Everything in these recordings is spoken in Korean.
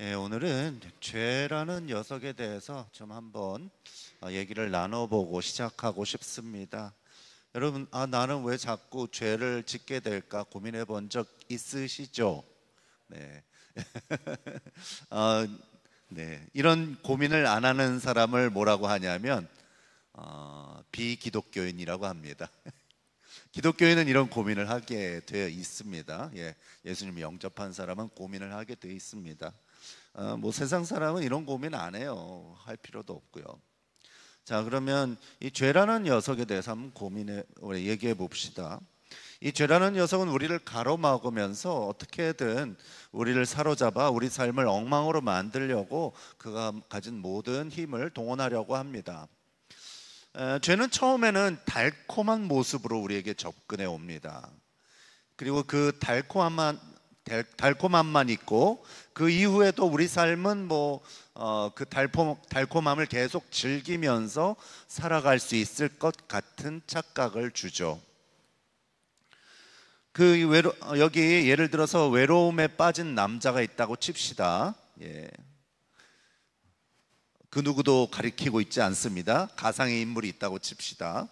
오늘은 죄라는 녀석에 대해서 좀 한번 얘기를 나눠보고 시작하고 싶습니다. 여러분, 나는 왜 자꾸 죄를 짓게 될까 고민해 본 적 있으시죠? 네. 어, 네. 이런 고민을 안 하는 사람을 뭐라고 하냐면 비기독교인이라고 합니다. 기독교인은 이런 고민을 하게 되어 있습니다. 예수님 영접한 사람은 고민을 하게 되어 있습니다. 뭐 세상 사람은 이런 고민 안 해요. 할 필요도 없고요. 자, 그러면 이 죄라는 녀석에 대해서 한번 우리 얘기해 봅시다. 이 죄라는 녀석은 우리를 가로막으면서 어떻게든 우리를 사로잡아 우리 삶을 엉망으로 만들려고 그가 가진 모든 힘을 동원하려고 합니다. 죄는 처음에는 달콤한 모습으로 우리에게 접근해 옵니다. 그리고 그 달콤함만 있고 그 이후에도 우리 삶은 그 달콤함을 계속 즐기면서 살아갈 수 있을 것 같은 착각을 주죠. 여기 예를 들어서 외로움에 빠진 남자가 있다고 칩시다. 그 누구도 가리키고 있지 않습니다. 가상의 인물이 있다고 칩시다.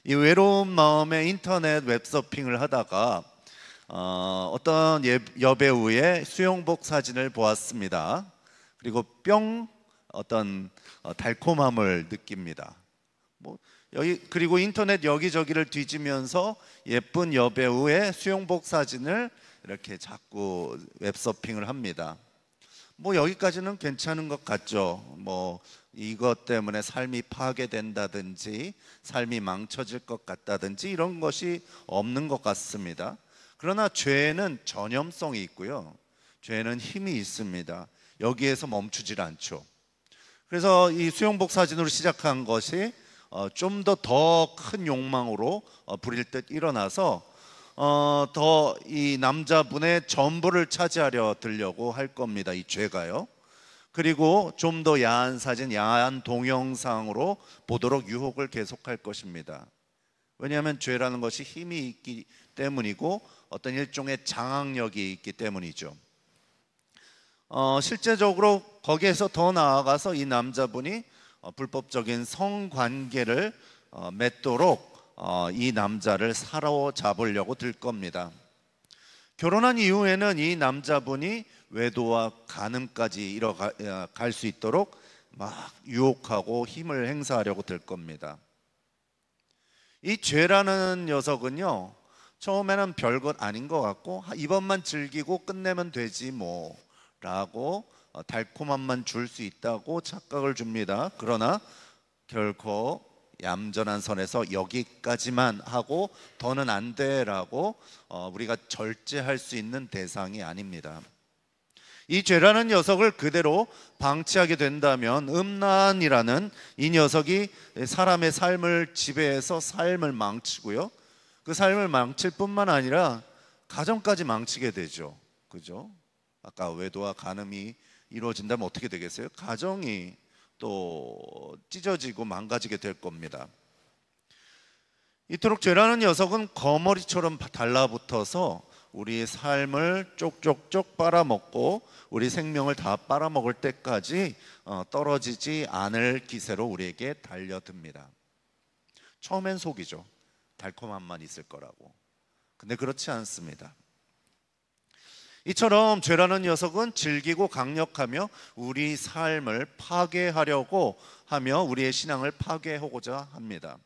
이 외로운 마음에 인터넷 웹서핑을 하다가 어떤 여배우의 수영복 사진을 보았습니다. 그리고 어떤 달콤함을 느낍니다. 그리고 인터넷 여기저기를 뒤지면서 예쁜 여배우의 수영복 사진을 이렇게 자꾸 웹서핑을 합니다. 여기까지는 괜찮은 것 같죠. 이것 때문에 삶이 파괴된다든지 삶이 망쳐질 것 같다든지 이런 것이 없는 것 같습니다. 그러나 죄는 전염성이 있고요. 죄는 힘이 있습니다. 여기에서 멈추질 않죠. 그래서 이 수영복 사진으로 시작한 것이 좀 더 큰 욕망으로 부릴 듯 일어나서 더 이 남자분의 전부를 차지하려 들려고 할 겁니다. 이 죄가요. 그리고 좀 더 야한 사진, 야한 동영상으로 보도록 유혹을 계속할 것입니다. 왜냐하면 죄라는 것이 힘이 있기 때문이고 어떤 일종의 장악력이 있기 때문이죠. 실제적으로 거기에서 더 나아가서 이 남자분이 불법적인 성관계를 맺도록 이 남자를 사로잡으려고 들 겁니다. 결혼한 이후에는 이 남자분이 외도와 간음까지 이뤄갈 수 있도록 막 유혹하고 힘을 행사하려고 들 겁니다. 이 죄라는 녀석은요, 처음에는 별것 아닌 것 같고 이번만 즐기고 끝내면 되지 라고 달콤함만 줄 수 있다고 착각을 줍니다. 그러나 결코 얌전한 선에서 여기까지만 하고 더는 안 돼라고 우리가 절제할 수 있는 대상이 아닙니다. 이 죄라는 녀석을 그대로 방치하게 된다면 음란이라는 이 녀석이 사람의 삶을 지배해서 삶을 망치고요, 그 삶을 망칠 뿐만 아니라 가정까지 망치게 되죠. 그죠? 아까 외도와 간음이 이루어진다면 어떻게 되겠어요? 가정이 또 찢어지고 망가지게 될 겁니다. 이토록 죄라는 녀석은 거머리처럼 달라붙어서 우리의 삶을 쪽쪽쪽 빨아먹고 우리 생명을 다 빨아먹을 때까지 떨어지지 않을 기세로 우리에게 달려듭니다. 처음엔 속이죠. 달콤함만 있을 거라고. 근데 그렇지 않습니다. 이처럼 죄라는 녀석은 즐기고 강력하며 우리 삶을 파괴하려고 하며 우리의 신앙을 파괴하고자 합니다.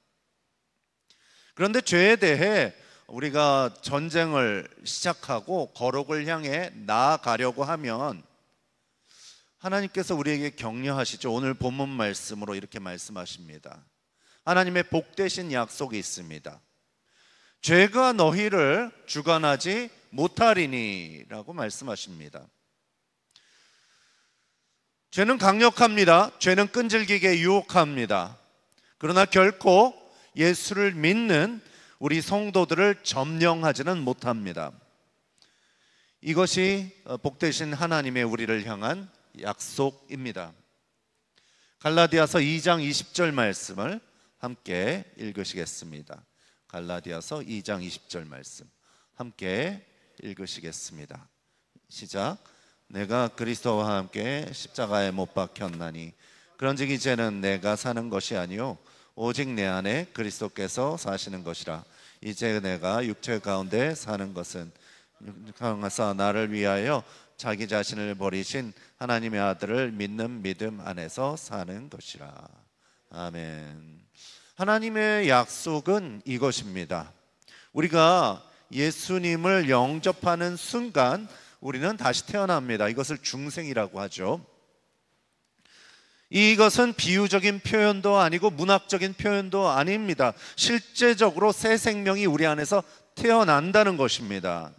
그런데 죄에 대해 우리가 전쟁을 시작하고 거룩을 향해 나아가려고 하면 하나님께서 우리에게 격려하시죠. 오늘 본문 말씀으로 이렇게 말씀하십니다. 하나님의 복되신 약속이 있습니다. 죄가 너희를 주관하지 못하리니 라고 말씀하십니다. 죄는 강력합니다. 죄는 끈질기게 유혹합니다. 그러나 결코 예수를 믿는 우리 성도들을 점령하지는 못합니다. 이것이 복되신 하나님의 우리를 향한 약속입니다. 갈라디아서 2장 20절 말씀을 함께 읽으시겠습니다. 갈라디아서 2장 20절 말씀 함께 읽으시겠습니다. 시작. 내가 그리스도와 함께 십자가에 못 박혔나니 그런즉 이제는 내가 사는 것이 아니요 오직 내 안에 그리스도께서 사시는 것이라. 이제 내가 육체 가운데 사는 것은 강하사 나를 위하여 자기 자신을 버리신 하나님의 아들을 믿는 믿음 안에서 사는 것이라. 아멘. 하나님의 약속은 이것입니다. 우리가 예수님을 영접하는 순간 우리는 다시 태어납니다. 이것을 중생이라고 하죠. 이것은 비유적인 표현도 아니고 문학적인 표현도 아닙니다. 실제적으로 새 생명이 우리 안에서 태어난다는 것입니다.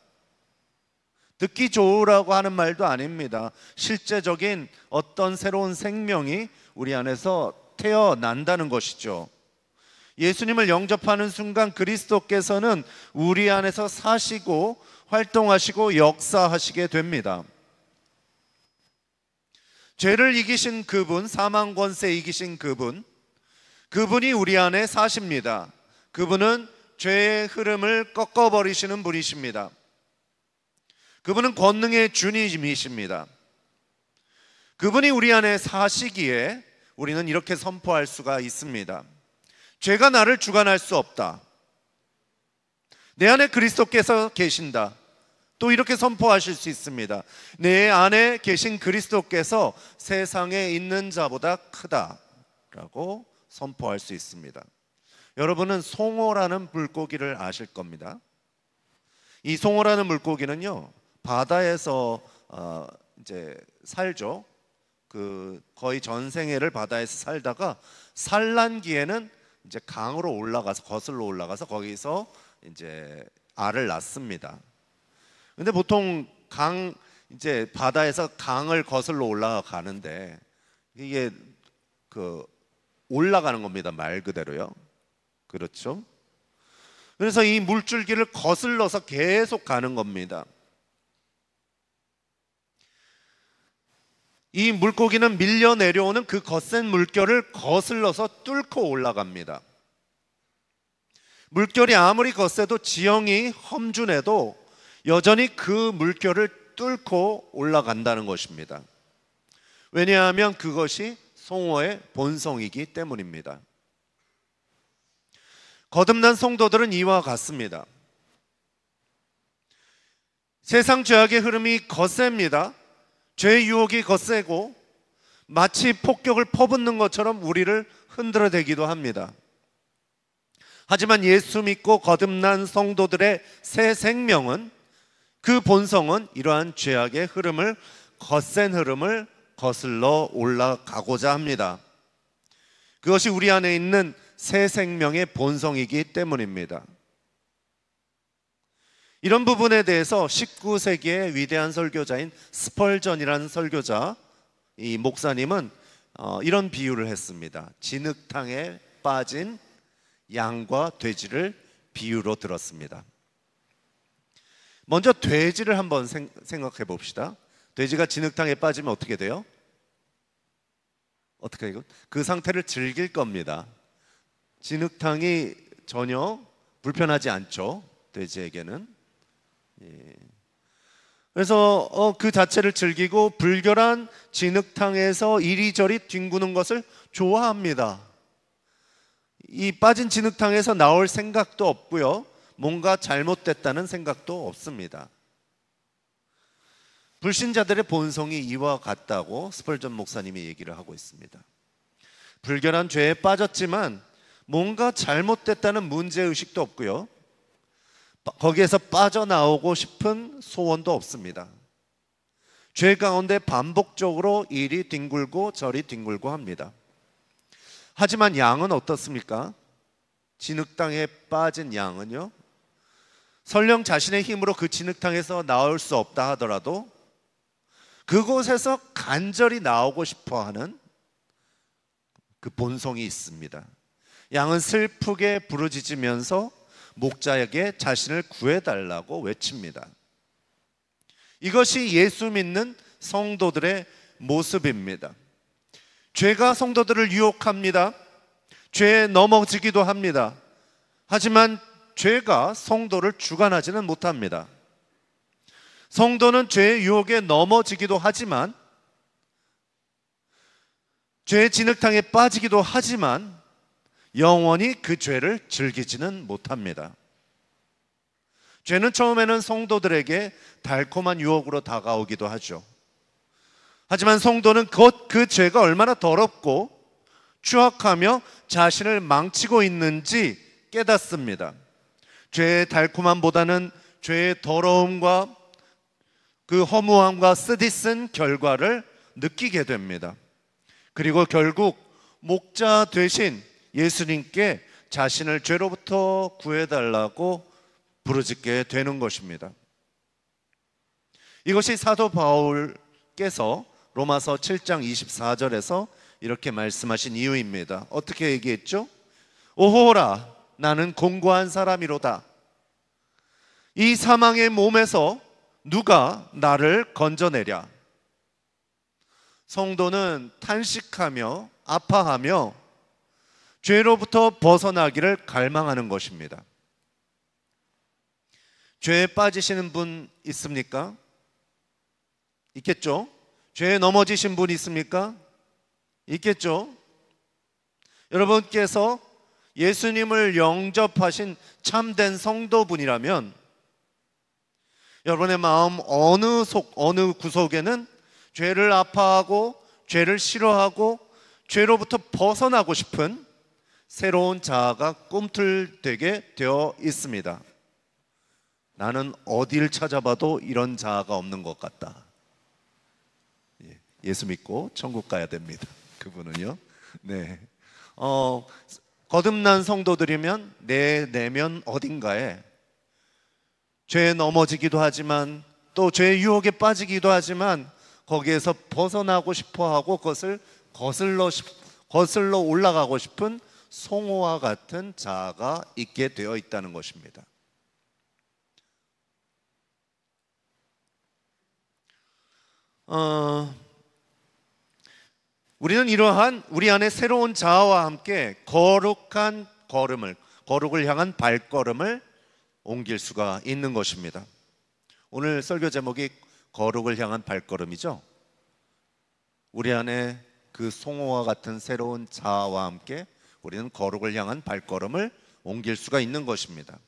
듣기 좋으라고 하는 말도 아닙니다. 실제적인 어떤 새로운 생명이 우리 안에서 태어난다는 것이죠. 예수님을 영접하는 순간 그리스도께서는 우리 안에서 사시고 활동하시고 역사하시게 됩니다. 죄를 이기신 그분, 사망 권세 이기신 그분이 우리 안에 사십니다. 그분은 죄의 흐름을 꺾어버리시는 분이십니다. 그분은 권능의 주님이십니다. 그분이 우리 안에 사시기에 우리는 이렇게 선포할 수가 있습니다. 죄가 나를 주관할 수 없다. 내 안에 그리스도께서 계신다. 또 이렇게 선포하실 수 있습니다. 내 안에 계신 그리스도께서 세상에 있는 자보다 크다라고 선포할 수 있습니다. 여러분은 송어라는 물고기를 아실 겁니다. 이 송어라는 물고기는요, 바다에서 이제 살죠. 거의 전생애를 바다에서 살다가 산란기에는 이제 강으로 올라가서 거슬러 올라가서 거기서 이제 알을 낳습니다. 근데 보통 이제 바다에서 강을 거슬러 올라가는데 이게 올라가는 겁니다. 말 그대로요. 그렇죠? 그래서 이 물줄기를 거슬러서 계속 가는 겁니다. 이 물고기는 밀려 내려오는 그 거센 물결을 거슬러서 뚫고 올라갑니다. 물결이 아무리 거세도 지형이 험준해도 여전히 그 물결을 뚫고 올라간다는 것입니다. 왜냐하면 그것이 송어의 본성이기 때문입니다. 거듭난 성도들은 이와 같습니다. 세상 죄악의 흐름이 거셉니다. 죄의 유혹이 거세고 마치 폭격을 퍼붓는 것처럼 우리를 흔들어대기도 합니다. 하지만 예수 믿고 거듭난 성도들의 새 생명은, 그 본성은 이러한 죄악의 흐름을, 거센 흐름을 거슬러 올라가고자 합니다. 그것이 우리 안에 있는 새 생명의 본성이기 때문입니다. 이런 부분에 대해서 19세기의 위대한 설교자인 스펄전이라는 설교자, 이 목사님은 이런 비유를 했습니다. 진흙탕에 빠진 양과 돼지를 비유로 들었습니다. 먼저 돼지를 한번 생각해 봅시다. 돼지가 진흙탕에 빠지면 어떻게 돼요? 어떻게 해요? 그 상태를 즐길 겁니다. 진흙탕이 전혀 불편하지 않죠, 돼지에게는. 그래서 그 자체를 즐기고 불결한 진흙탕에서 이리저리 뒹구는 것을 좋아합니다. 이 빠진 진흙탕에서 나올 생각도 없고요, 뭔가 잘못됐다는 생각도 없습니다. 불신자들의 본성이 이와 같다고 스펄전 목사님이 얘기를 하고 있습니다. 불결한 죄에 빠졌지만 뭔가 잘못됐다는 문제의식도 없고요, 거기에서 빠져나오고 싶은 소원도 없습니다. 죄 가운데 반복적으로 이리 뒹굴고 저리 뒹굴고 합니다. 하지만 양은 어떻습니까? 진흙탕에 빠진 양은요, 설령 자신의 힘으로 그 진흙탕에서 나올 수 없다 하더라도 그곳에서 간절히 나오고 싶어하는 그 본성이 있습니다. 양은 슬프게 부르짖으면서 목자에게 자신을 구해달라고 외칩니다. 이것이 예수 믿는 성도들의 모습입니다. 죄가 성도들을 유혹합니다. 죄에 넘어지기도 합니다. 하지만 죄가 성도를 주관하지는 못합니다. 성도는 죄의 유혹에 넘어지기도 하지만, 죄의 진흙탕에 빠지기도 하지만 영원히 그 죄를 즐기지는 못합니다. 죄는 처음에는 성도들에게 달콤한 유혹으로 다가오기도 하죠. 하지만 성도는 그 죄가 얼마나 더럽고 추악하며 자신을 망치고 있는지 깨닫습니다. 죄의 달콤함보다는 죄의 더러움과 그 허무함과 쓰디쓴 결과를 느끼게 됩니다. 그리고 결국 목자 되신 예수님께 자신을 죄로부터 구해달라고 부르짖게 되는 것입니다. 이것이 사도 바울께서 로마서 7장 24절에서 이렇게 말씀하신 이유입니다. 어떻게 얘기했죠? 오호라, 나는 공고한 사람이로다. 이 사망의 몸에서 누가 나를 건져내랴. 성도는 탄식하며 아파하며 죄로부터 벗어나기를 갈망하는 것입니다. 죄에 빠지시는 분 있습니까? 있겠죠? 죄에 넘어지신 분 있습니까? 있겠죠? 여러분께서 예수님을 영접하신 참된 성도분이라면 여러분의 마음 어느 구석에는 죄를 아파하고 죄를 싫어하고 죄로부터 벗어나고 싶은 새로운 자아가 꿈틀대게 되어 있습니다. 나는 어딜 찾아봐도 이런 자아가 없는 것 같다. 예수 믿고 천국 가야 됩니다. 그분은요. 네. 거듭난 성도들이면 내 내면 어딘가에 죄에 넘어지기도 하지만 또 죄의 유혹에 빠지기도 하지만 거기에서 벗어나고 싶어하고 그것을 거슬러 올라가고 싶은 송호와 같은 자아가 있게 되어 있다는 것입니다. 우리는 이러한 우리 안에 새로운 자아와 함께 거룩한 거룩을 향한 발걸음을 옮길 수가 있는 것입니다. 오늘 설교 제목이 거룩을 향한 발걸음이죠. 우리 안에 그 송호와 같은 새로운 자아와 함께 우리는 거룩을 향한 발걸음을 옮길 수가 있는 것입니다.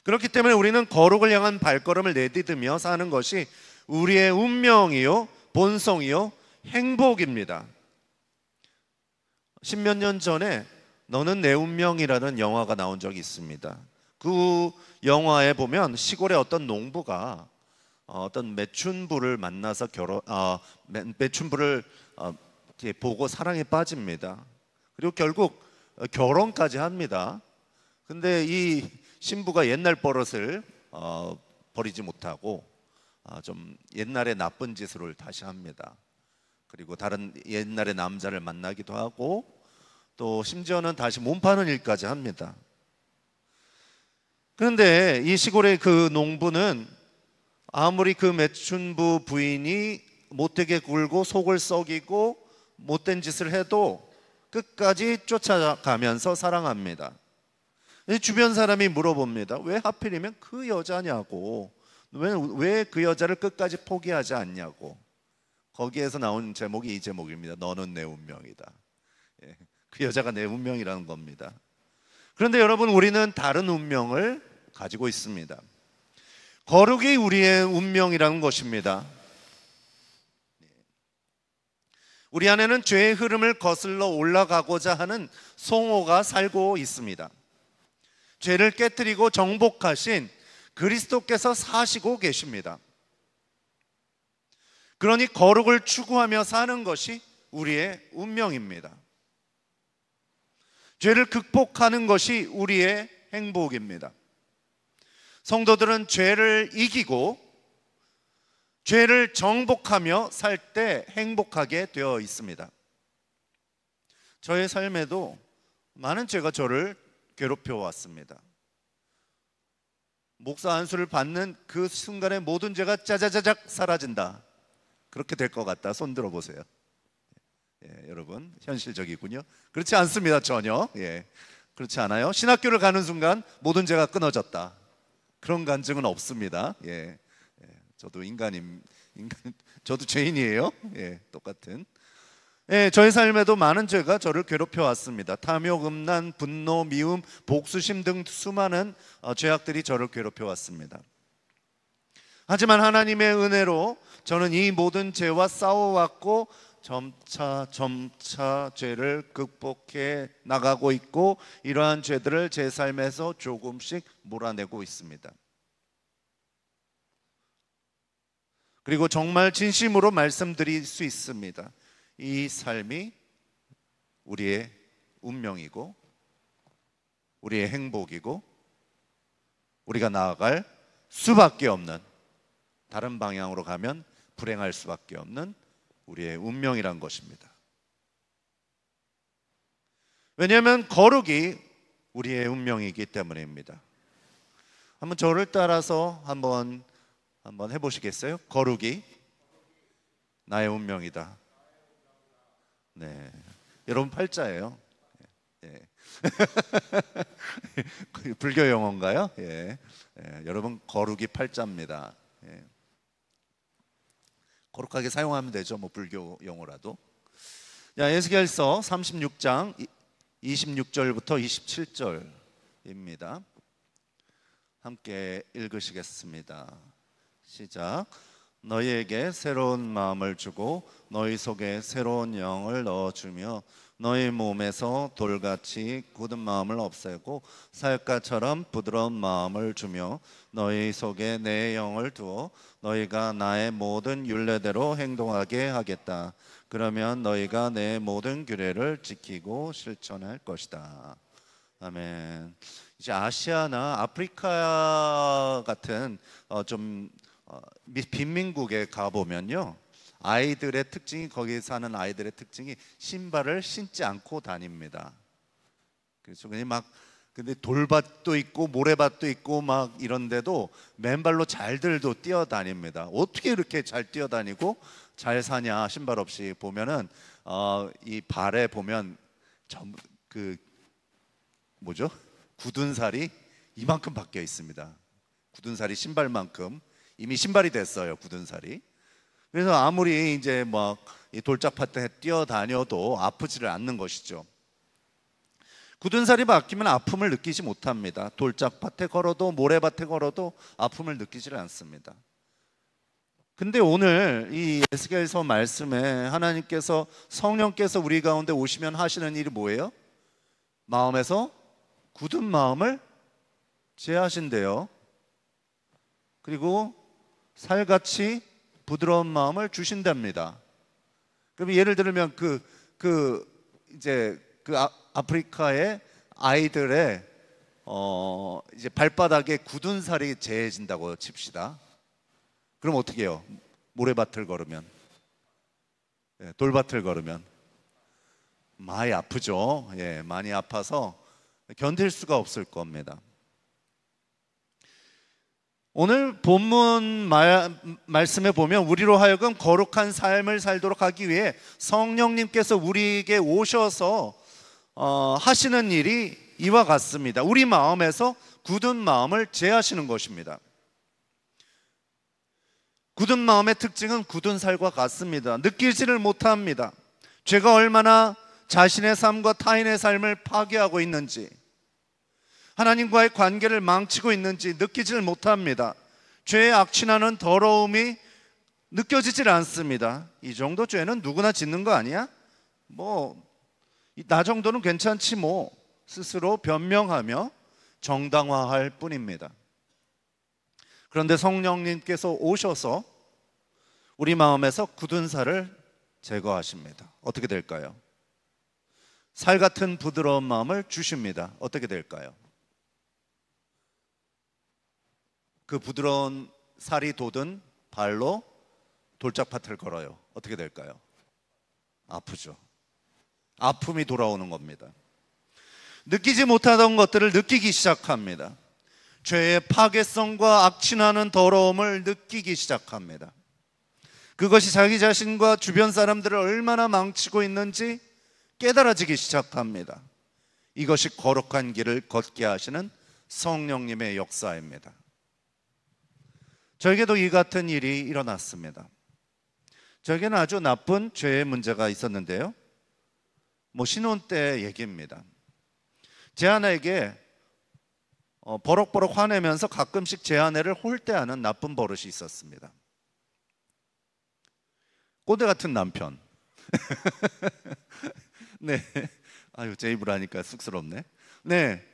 그렇기 때문에 우리는 거룩을 향한 발걸음을 내디디며 사는 것이 우리의 운명이요, 본성이요, 행복입니다. 십몇 년 전에 너는 내 운명이라는 영화가 나온 적이 있습니다. 그 영화에 보면 시골의 어떤 농부가 어떤 매춘부를 만나서 매춘부를 보고 사랑에 빠집니다. 그리고 결국 결혼까지 합니다. 근데 이 신부가 옛날 버릇을 버리지 못하고 좀 옛날의 나쁜 짓을 다시 합니다. 그리고 다른 옛날의 남자를 만나기도 하고 또 심지어는 다시 몸 파는 일까지 합니다. 그런데 이 시골의 그 농부는 아무리 그 매춘부 부인이 못되게 굴고 속을 썩이고 못된 짓을 해도 끝까지 쫓아가면서 사랑합니다. 주변 사람이 물어봅니다. 왜 하필이면 그 여자냐고, 왜 그 여자를 끝까지 포기하지 않냐고. 거기에서 나온 제목이 이 제목입니다. 너는 내 운명이다. 그 여자가 내 운명이라는 겁니다. 그런데 여러분, 우리는 다른 운명을 가지고 있습니다. 거룩이 우리의 운명이라는 것입니다. 우리 안에는 죄의 흐름을 거슬러 올라가고자 하는 송호가 살고 있습니다. 죄를 깨뜨리고 정복하신 그리스도께서 사시고 계십니다. 그러니 거룩을 추구하며 사는 것이 우리의 운명입니다. 죄를 극복하는 것이 우리의 행복입니다. 성도들은 죄를 이기고 죄를 정복하며 살 때 행복하게 되어 있습니다. 저의 삶에도 많은 죄가 저를 괴롭혀 왔습니다. 목사 안수를 받는 그 순간에 모든 죄가 짜자자작 사라진다. 그렇게 될 것 같다. 손 들어보세요. 여러분, 현실적이군요. 그렇지 않습니다. 전혀. 그렇지 않아요. 신학교를 가는 순간 모든 죄가 끊어졌다. 그런 간증은 없습니다. 저도 인간 저도 죄인이에요. 예, 똑같은. 예, 저의 삶에도 많은 죄가 저를 괴롭혀 왔습니다. 탐욕, 음란, 분노, 미움, 복수심 등 수많은 죄악들이 저를 괴롭혀 왔습니다. 하지만 하나님의 은혜로 저는 이 모든 죄와 싸워왔고 점차 죄를 극복해 나가고 있고, 이러한 죄들을 제 삶에서 조금씩 몰아내고 있습니다. 그리고 정말 진심으로 말씀드릴 수 있습니다. 이 삶이 우리의 운명이고 우리의 행복이고 우리가 나아갈 수밖에 없는, 다른 방향으로 가면 불행할 수밖에 없는 우리의 운명이란 것입니다. 왜냐하면 거룩이 우리의 운명이기 때문입니다. 한번 저를 따라서 한번 해보시겠어요? 거룩이 나의 운명이다. 네, 여러분 팔자예요. 예. 불교 용어인가요? 예. 예. 여러분 거룩이 팔자입니다. 예. 거룩하게 사용하면 되죠. 뭐 불교 용어라도. 자, 에스겔서 36장 26절부터 27절입니다. 함께 읽으시겠습니다. 시작. 너희에게 새로운 마음을 주고 너희 속에 새로운 영을 넣어주며 너희 몸에서 돌같이 굳은 마음을 없애고 사역가처럼 부드러운 마음을 주며 너희 속에 내 영을 두어 너희가 나의 모든 율례대로 행동하게 하겠다. 그러면 너희가 내 모든 규례를 지키고 실천할 것이다. 아멘. 이제 아시아나 아프리카 같은 빈민국에 가보면요, 아이들의 특징이, 거기에 사는 아이들의 특징이 신발을 신지 않고 다닙니다. 그래서 그냥 근데 돌밭도 있고 모래밭도 있고 막 이런데도 맨발로 잘들도 뛰어다닙니다. 어떻게 이렇게 잘 뛰어다니고 잘 사냐? 신발 없이. 보면은 이 발에 보면 굳은 살이 이만큼 박혀 있습니다. 굳은 살이 신발만큼 이미 신발이 됐어요. 굳은 살이. 그래서 아무리 이제 이 돌짝밭에 뛰어다녀도 아프지를 않는 것이죠. 굳은 살이 박히면 아픔을 느끼지 못합니다. 돌짝밭에 걸어도 모래밭에 걸어도 아픔을 느끼지를 않습니다. 근데 오늘 이 에스겔서 말씀에 하나님께서, 성령께서 우리 가운데 오시면 하시는 일이 뭐예요? 마음에서 굳은 마음을 제하신대요. 그리고 살같이 부드러운 마음을 주신답니다. 그럼 예를 들면 아프리카의 아이들의 이제 발바닥에 굳은 살이 제해진다고 칩시다. 그럼 어떻게 해요? 모래밭을 걸으면, 돌밭을 걸으면 많이 아프죠. 예, 많이 아파서 견딜 수가 없을 겁니다. 오늘 본문 말씀에 보면 우리로 하여금 거룩한 삶을 살도록 하기 위해 성령님께서 우리에게 오셔서 하시는 일이 이와 같습니다. 우리 마음에서 굳은 마음을 제하시는 것입니다. 굳은 마음의 특징은 굳은 살과 같습니다. 느끼지를 못합니다. 죄가 얼마나 자신의 삶과 타인의 삶을 파괴하고 있는지, 하나님과의 관계를 망치고 있는지 느끼지를 못합니다. 죄의 악취나는 더러움이 느껴지질 않습니다. 이 정도 죄는 누구나 짓는 거 아니야? 나 정도는 괜찮지 뭐, 스스로 변명하며 정당화할 뿐입니다. 그런데 성령님께서 오셔서 우리 마음에서 굳은 살을 제거하십니다. 어떻게 될까요? 살 같은 부드러운 마음을 주십니다. 어떻게 될까요? 그 부드러운 살이 돋은 발로 돌짝밭을 걸어요. 어떻게 될까요? 아프죠. 아픔이 돌아오는 겁니다. 느끼지 못하던 것들을 느끼기 시작합니다. 죄의 파괴성과 악취나는 더러움을 느끼기 시작합니다. 그것이 자기 자신과 주변 사람들을 얼마나 망치고 있는지 깨달아지기 시작합니다. 이것이 거룩한 길을 걷게 하시는 성령님의 역사입니다. 저에게도 이 같은 일이 일어났습니다. 저에게는 아주 나쁜 죄의 문제가 있었는데요. 신혼 때 얘기입니다. 제 아내에게 버럭버럭 화내면서 가끔씩 제 아내를 홀대하는 나쁜 버릇이 있었습니다. 꼰대 같은 남편. 네. 아유, 제 입으로 하니까 쑥스럽네. 네.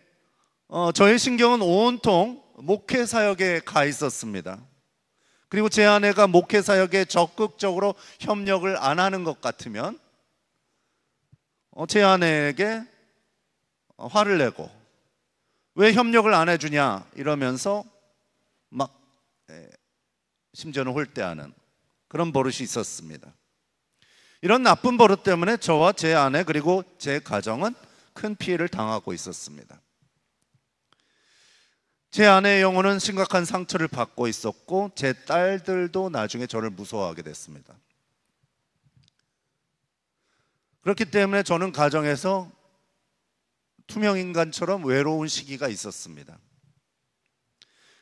저의 신경은 온통 목회 사역에 가 있었습니다. 그리고 제 아내가 목회 사역에 적극적으로 협력을 안 하는 것 같으면 제 아내에게 화를 내고 왜 협력을 안 해주냐 이러면서 막 심지어는 홀대하는 그런 버릇이 있었습니다. 이런 나쁜 버릇 때문에 저와 제 아내 그리고 제 가정은 큰 피해를 당하고 있었습니다. 제 아내의 영혼은 심각한 상처를 받고 있었고 제 딸들도 나중에 저를 무서워하게 됐습니다. 그렇기 때문에 저는 가정에서 투명인간처럼 외로운 시기가 있었습니다.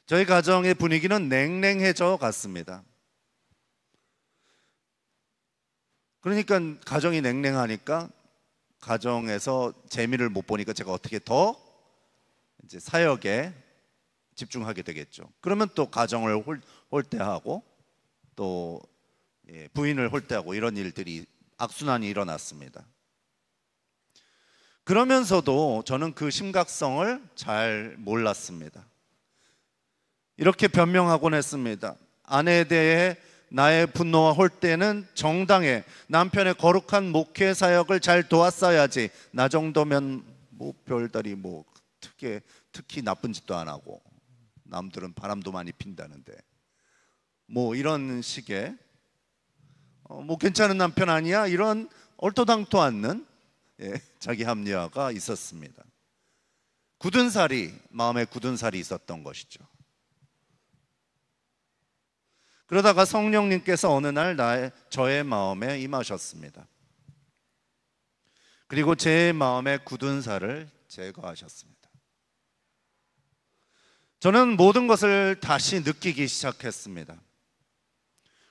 저희 가정의 분위기는 냉랭해져 갔습니다. 그러니까 가정이 냉랭하니까 가정에서 재미를 못 보니까 제가 어떻게 더 이제 사역에 집중하게 되겠죠. 그러면 또 가정을 홀대하고 또 부인을 홀대하고 이런 일들이 악순환이 일어났습니다. 그러면서도 저는 그 심각성을 잘 몰랐습니다. 이렇게 변명하곤 했습니다. 아내에 대해 나의 분노와 홀대는 정당해. 남편의 거룩한 목회 사역을 잘 도왔어야지. 나 정도면 별다리 특히 나쁜 짓도 안 하고 남들은 바람도 많이 핀다는데 이런 식의 괜찮은 남편 아니야? 이런 얼토당토 않는 자기 합리화가 있었습니다. 마음에 굳은 살이 있었던 것이죠. 그러다가 성령님께서 어느 날 저의 마음에 임하셨습니다. 그리고 제 마음에 굳은 살을 제거하셨습니다. 저는 모든 것을 다시 느끼기 시작했습니다.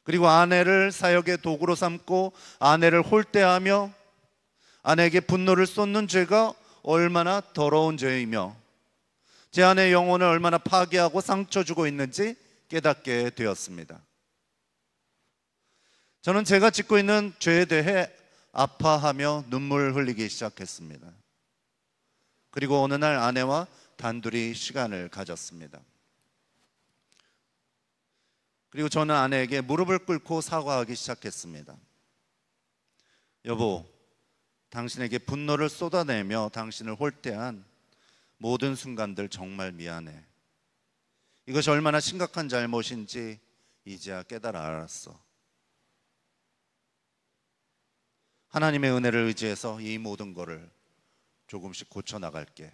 그리고 아내를 사역의 도구로 삼고 아내를 홀대하며 아내에게 분노를 쏟는 죄가 얼마나 더러운 죄이며 제 아내의 영혼을 얼마나 파괴하고 상처 주고 있는지 깨닫게 되었습니다. 저는 제가 짓고 있는 죄에 대해 아파하며 눈물 흘리기 시작했습니다. 그리고 어느 날 아내와 단둘이 시간을 가졌습니다. 그리고 저는 아내에게 무릎을 꿇고 사과하기 시작했습니다. 여보, 당신에게 분노를 쏟아내며 당신을 홀대한 모든 순간들 정말 미안해. 이것이 얼마나 심각한 잘못인지 이제야 깨달아 알았어. 하나님의 은혜를 의지해서 이 모든 거를 조금씩 고쳐나갈게.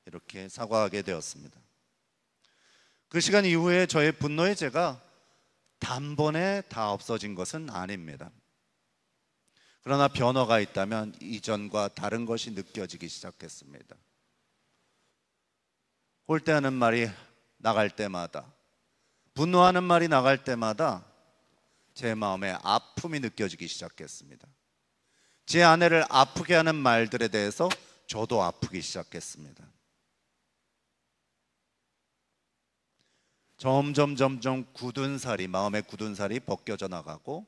이렇게 사과하게 되었습니다. 그 시간 이후에 저의 분노의 죄가 단번에 다 없어진 것은 아닙니다. 그러나 변화가 있다면 이전과 다른 것이 느껴지기 시작했습니다. 홀대하는 말이 나갈 때마다, 분노하는 말이 나갈 때마다 제 마음에 아픔이 느껴지기 시작했습니다. 제 아내를 아프게 하는 말들에 대해서 저도 아프기 시작했습니다. 점점 마음의 굳은 살이 벗겨져 나가고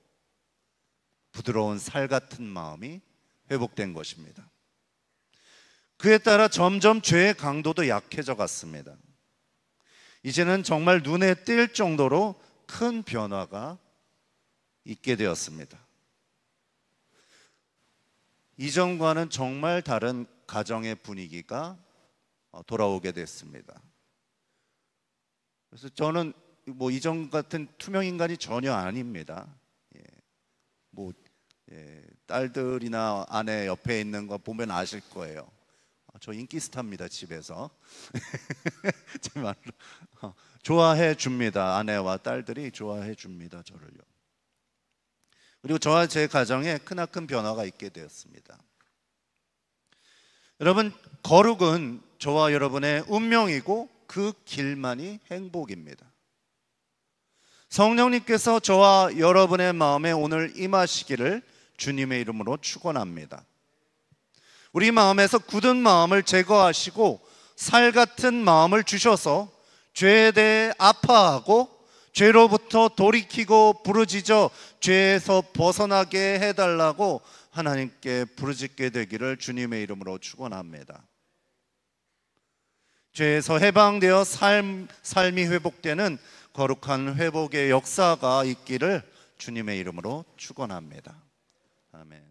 부드러운 살 같은 마음이 회복된 것입니다. 그에 따라 점점 죄의 강도도 약해져 갔습니다. 이제는 정말 눈에 띌 정도로 큰 변화가 있게 되었습니다. 이전과는 정말 다른 가정의 분위기가 돌아오게 됐습니다. 그래서 저는 이전 같은 투명 인간이 전혀 아닙니다. 딸들이나 아내 옆에 있는 거 보면 아실 거예요. 저 인기 스타입니다, 집에서. 정말 좋아해 줍니다. 아내와 딸들이 좋아해 줍니다, 저를요. 그리고 저와 제 가정에 크나큰 변화가 있게 되었습니다. 여러분, 거룩은 저와 여러분의 운명이고 그 길만이 행복입니다. 성령님께서 저와 여러분의 마음에 오늘 임하시기를 주님의 이름으로 축원합니다. 우리 마음에서 굳은 마음을 제거하시고 살 같은 마음을 주셔서 죄에 대해 아파하고 죄로부터 돌이키고 부르짖어 죄에서 벗어나게 해달라고 하나님께 부르짖게 되기를 주님의 이름으로 축원합니다. 죄에서 해방되어 삶이 회복되는 거룩한 회복의 역사가 있기를 주님의 이름으로 축원합니다. 아멘.